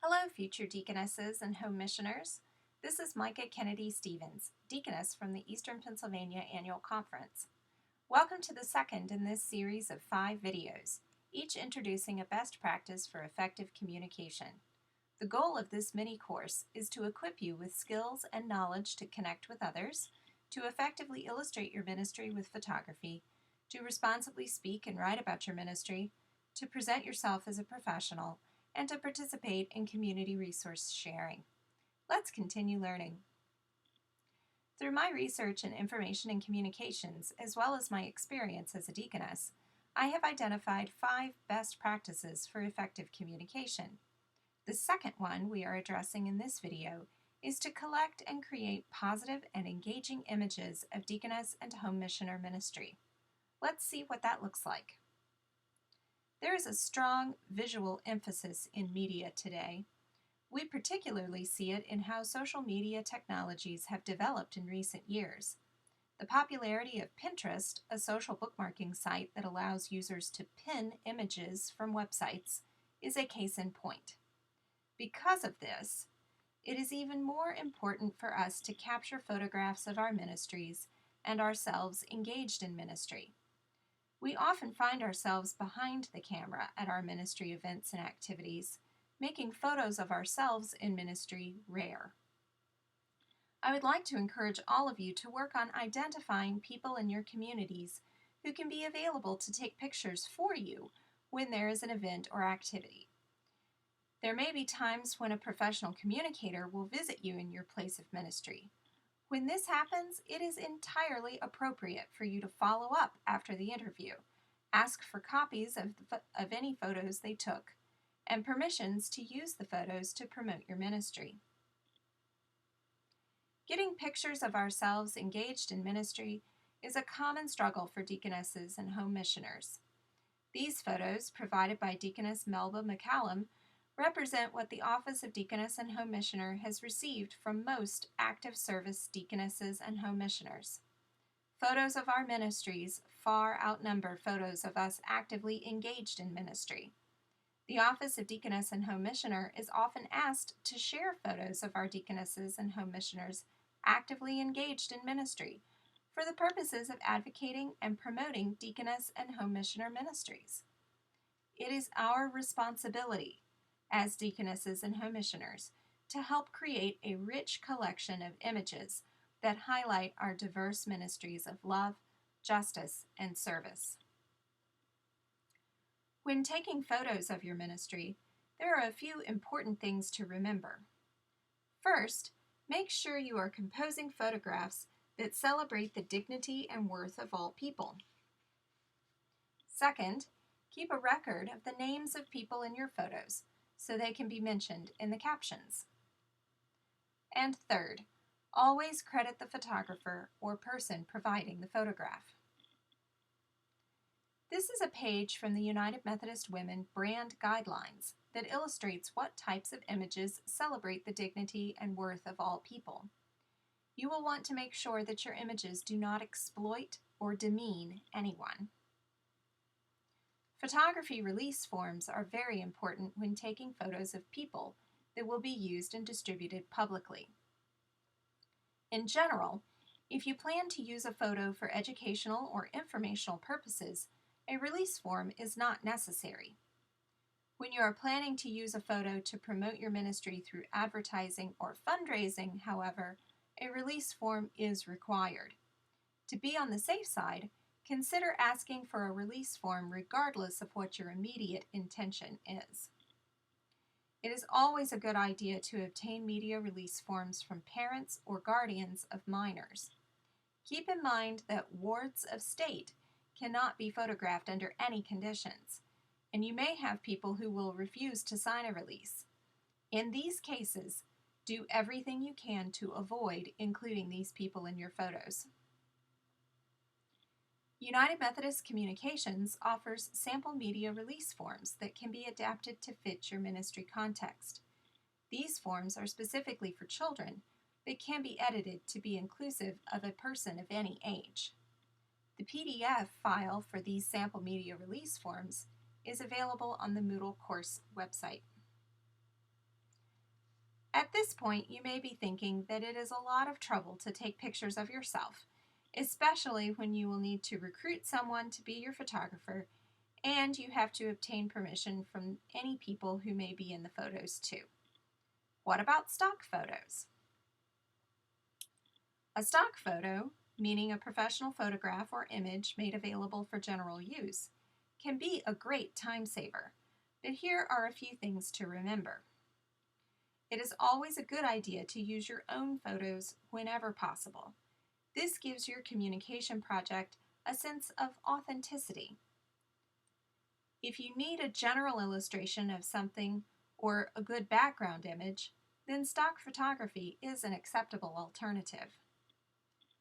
Hello, future deaconesses and home missioners. This is Myka Kennedy Stephens, Deaconess from the Eastern Pennsylvania Annual Conference. Welcome to the second in this series of 5 videos, each introducing a best practice for effective communication. The goal of this mini course is to equip you with skills and knowledge to connect with others, to effectively illustrate your ministry with photography, to responsibly speak and write about your ministry, to present yourself as a professional, and to participate in community resource sharing. Let's continue learning. Through my research in information and communications, as well as my experience as a deaconess, I have identified 5 best practices for effective communication. The second one we are addressing in this video is to collect and create positive and engaging images of deaconess and home missioner ministry. Let's see what that looks like. There is a strong visual emphasis in media today. We particularly see it in how social media technologies have developed in recent years. The popularity of Pinterest, a social bookmarking site that allows users to pin images from websites, is a case in point. Because of this, it is even more important for us to capture photographs of our ministries and ourselves engaged in ministry. We often find ourselves behind the camera at our ministry events and activities, making photos of ourselves in ministry rare. I would like to encourage all of you to work on identifying people in your communities who can be available to take pictures for you when there is an event or activity. There may be times when a professional communicator will visit you in your place of ministry. When this happens, it is entirely appropriate for you to follow up after the interview, ask for copies of any photos they took, and permissions to use the photos to promote your ministry. Getting pictures of ourselves engaged in ministry is a common struggle for deaconesses and home missioners. These photos, provided by Deaconess Melba McCallum, represent what the Office of Deaconess and Home Missioner has received from most active service deaconesses and home missioners. Photos of our ministries far outnumber photos of us actively engaged in ministry. The Office of Deaconess and Home Missioner is often asked to share photos of our deaconesses and home missioners actively engaged in ministry for the purposes of advocating and promoting deaconess and home missioner ministries. It is our responsibility as deaconesses and home missioners to help create a rich collection of images that highlight our diverse ministries of love, justice, and service. When taking photos of your ministry, there are a few important things to remember. First, make sure you are composing photographs that celebrate the dignity and worth of all people. Second, keep a record of the names of people in your photos, so they can be mentioned in the captions. And third, always credit the photographer or person providing the photograph. This is a page from the United Methodist Women brand guidelines that illustrates what types of images celebrate the dignity and worth of all people. You will want to make sure that your images do not exploit or demean anyone. Photography release forms are very important when taking photos of people that will be used and distributed publicly. In general, if you plan to use a photo for educational or informational purposes, a release form is not necessary. When you are planning to use a photo to promote your ministry through advertising or fundraising, however, a release form is required. To be on the safe side, consider asking for a release form regardless of what your immediate intention is. It is always a good idea to obtain media release forms from parents or guardians of minors. Keep in mind that wards of state cannot be photographed under any conditions, and you may have people who will refuse to sign a release. In these cases, do everything you can to avoid including these people in your photos. United Methodist Communications offers sample media release forms that can be adapted to fit your ministry context. These forms are specifically for children, but can be edited to be inclusive of a person of any age. The PDF file for these sample media release forms is available on the Moodle course website. At this point, you may be thinking that it is a lot of trouble to take pictures of yourself, especially when you will need to recruit someone to be your photographer and you have to obtain permission from any people who may be in the photos too. What about stock photos? A stock photo, meaning a professional photograph or image made available for general use, can be a great time saver, but here are a few things to remember. It is always a good idea to use your own photos whenever possible. This gives your communication project a sense of authenticity. If you need a general illustration of something or a good background image, then stock photography is an acceptable alternative.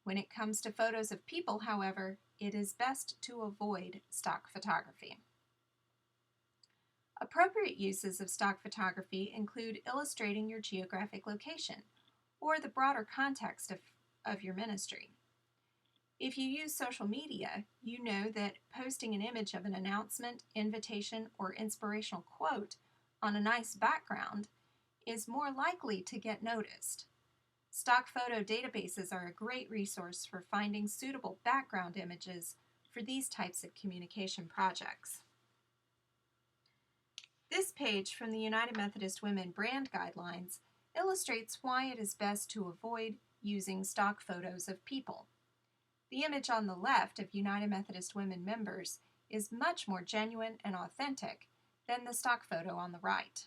When it comes to photos of people, however, it is best to avoid stock photography. Appropriate uses of stock photography include illustrating your geographic location or the broader context of your ministry. If you use social media, you know that posting an image of an announcement, invitation, or inspirational quote on a nice background is more likely to get noticed. Stock photo databases are a great resource for finding suitable background images for these types of communication projects. This page from the United Methodist Women brand guidelines illustrates why it is best to avoid using stock photos of people. The image on the left of United Methodist Women members is much more genuine and authentic than the stock photo on the right.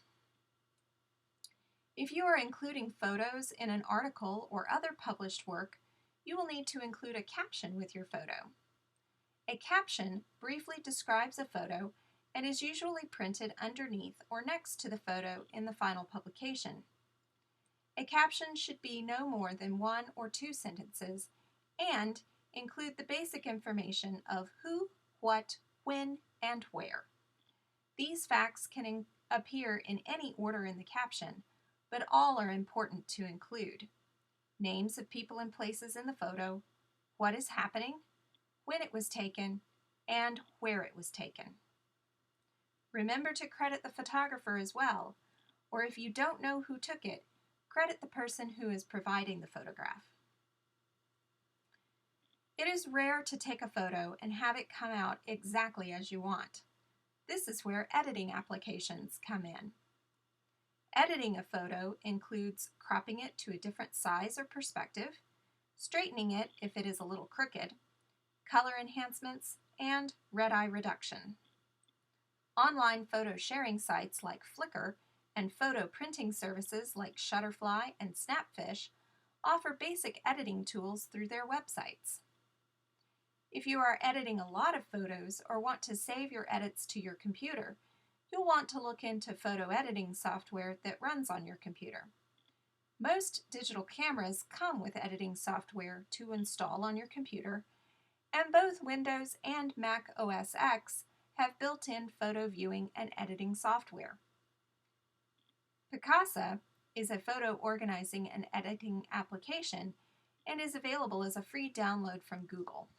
If you are including photos in an article or other published work, you will need to include a caption with your photo. A caption briefly describes a photo and is usually printed underneath or next to the photo in the final publication. A caption should be no more than 1 or 2 sentences and include the basic information of who, what, when, and where. These facts can appear in any order in the caption, but all are important to include. Names of people and places in the photo, what is happening, when it was taken, and where it was taken. Remember to credit the photographer as well, or if you don't know who took it, credit the person who is providing the photograph. It is rare to take a photo and have it come out exactly as you want. This is where editing applications come in. Editing a photo includes cropping it to a different size or perspective, straightening it if it is a little crooked, color enhancements, and red eye reduction. Online photo sharing sites like Flickr and photo printing services like Shutterfly and Snapfish offer basic editing tools through their websites. If you are editing a lot of photos or want to save your edits to your computer, you'll want to look into photo editing software that runs on your computer. Most digital cameras come with editing software to install on your computer, and both Windows and Mac OS X have built-in photo viewing and editing software. Picasa is a photo organizing and editing application and is available as a free download from Google.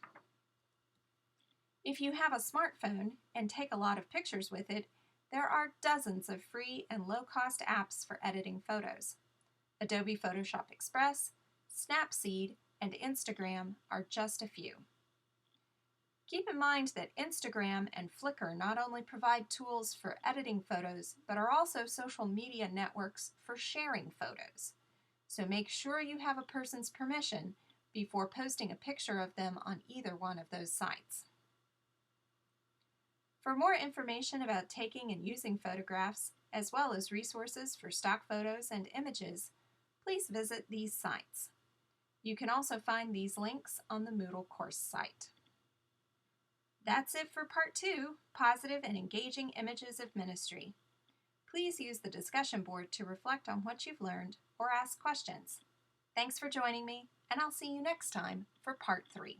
If you have a smartphone and take a lot of pictures with it, there are dozens of free and low-cost apps for editing photos. Adobe Photoshop Express, Snapseed, and Instagram are just a few. Keep in mind that Instagram and Flickr not only provide tools for editing photos, but are also social media networks for sharing photos. So make sure you have a person's permission before posting a picture of them on either one of those sites. For more information about taking and using photographs, as well as resources for stock photos and images, please visit these sites. You can also find these links on the Moodle course site. That's it for Part 2, Positive and Engaging Images of Ministry. Please use the discussion board to reflect on what you've learned or ask questions. Thanks for joining me, and I'll see you next time for Part 3.